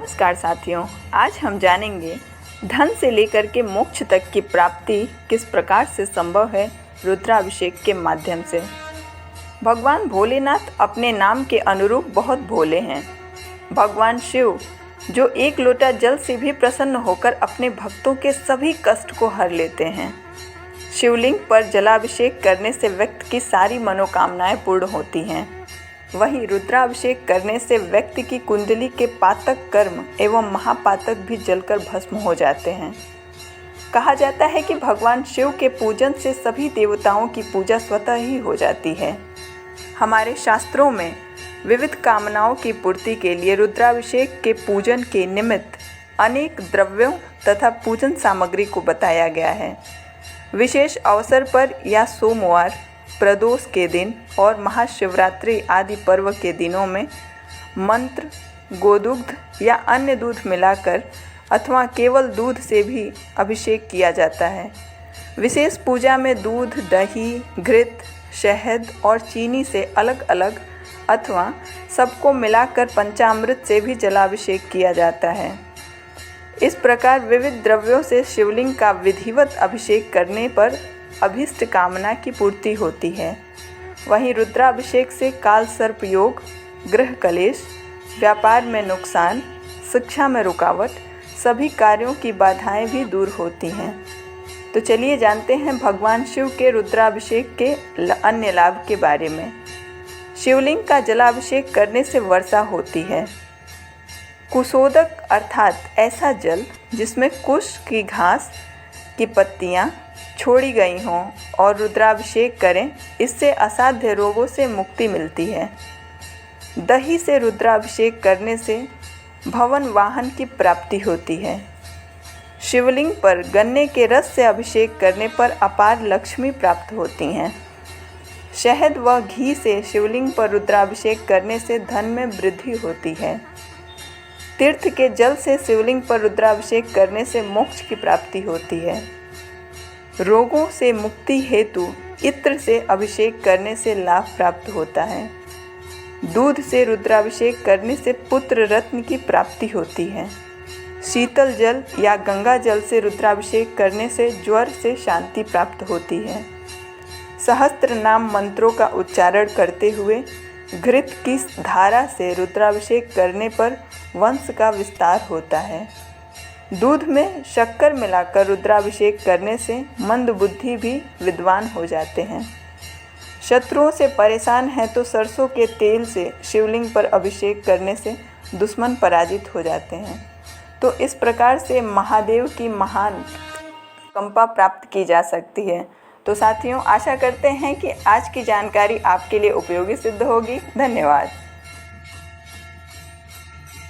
नमस्कार साथियों, आज हम जानेंगे धन से लेकर के मोक्ष तक की प्राप्ति किस प्रकार से संभव है रुद्राभिषेक के माध्यम से। भगवान भोलेनाथ अपने नाम के अनुरूप बहुत भोले हैं। भगवान शिव जो एक लोटा जल से भी प्रसन्न होकर अपने भक्तों के सभी कष्ट को हर लेते हैं। शिवलिंग पर जलाभिषेक करने से व्यक्ति की सारी मनोकामनाएं पूर्ण होती हैं। वहीं रुद्राभिषेक करने से व्यक्ति की कुंडली के पातक कर्म एवं महापातक भी जलकर भस्म हो जाते हैं। कहा जाता है कि भगवान शिव के पूजन से सभी देवताओं की पूजा स्वतः ही हो जाती है। हमारे शास्त्रों में विविध कामनाओं की पूर्ति के लिए रुद्राभिषेक के पूजन के निमित्त अनेक द्रव्यों तथा पूजन सामग्री को बताया गया है। विशेष अवसर पर या सोमवार, प्रदोष के दिन और महाशिवरात्रि आदि पर्व के दिनों में मंत्र, गोदुग्ध या अन्य दूध मिलाकर अथवा केवल दूध से भी अभिषेक किया जाता है। विशेष पूजा में दूध, दही, घृत, शहद और चीनी से अलग अलग अथवा सबको मिलाकर पंचामृत से भी जलाभिषेक किया जाता है। इस प्रकार विविध द्रव्यों से शिवलिंग का विधिवत अभिषेक करने पर अभीष्ट कामना की पूर्ति होती है। वहीं रुद्राभिषेक से काल सर्प योग, गृह कलेश, व्यापार में नुकसान, शिक्षा में रुकावट, सभी कार्यों की बाधाएं भी दूर होती हैं। तो चलिए जानते हैं भगवान शिव के रुद्राभिषेक के अन्य लाभ के बारे में। शिवलिंग का जलाभिषेक करने से वर्षा होती है। कुशोदक अर्थात ऐसा जल जिसमें कुश की घास की पत्तियां छोड़ी गई हों और रुद्राभिषेक करें, इससे असाध्य रोगों से मुक्ति मिलती है। दही से रुद्राभिषेक करने से भवन वाहन की प्राप्ति होती है। शिवलिंग पर गन्ने के रस से अभिषेक करने पर अपार लक्ष्मी प्राप्त होती हैं। शहद व घी से शिवलिंग पर रुद्राभिषेक करने से धन में वृद्धि होती है। तीर्थ के जल से शिवलिंग पर रुद्राभिषेक करने से मोक्ष की प्राप्ति होती है। रोगों से मुक्ति हेतु इत्र से अभिषेक करने से लाभ प्राप्त होता है। दूध से रुद्राभिषेक करने से पुत्र रत्न की प्राप्ति होती है। शीतल जल या गंगा जल से रुद्राभिषेक करने से ज्वर से शांति प्राप्त होती है। सहस्त्र नाम मंत्रों का उच्चारण करते हुए घृत की धारा से रुद्राभिषेक करने पर वंश का विस्तार होता है। दूध में शक्कर मिलाकर रुद्राभिषेक करने से मंद बुद्धि भी विद्वान हो जाते हैं। शत्रुओं से परेशान हैं तो सरसों के तेल से शिवलिंग पर अभिषेक करने से दुश्मन पराजित हो जाते हैं। तो इस प्रकार से महादेव की महान कंपा प्राप्त की जा सकती है। तो साथियों, आशा करते हैं कि आज की जानकारी आपके लिए उपयोगी सिद्ध होगी। धन्यवाद।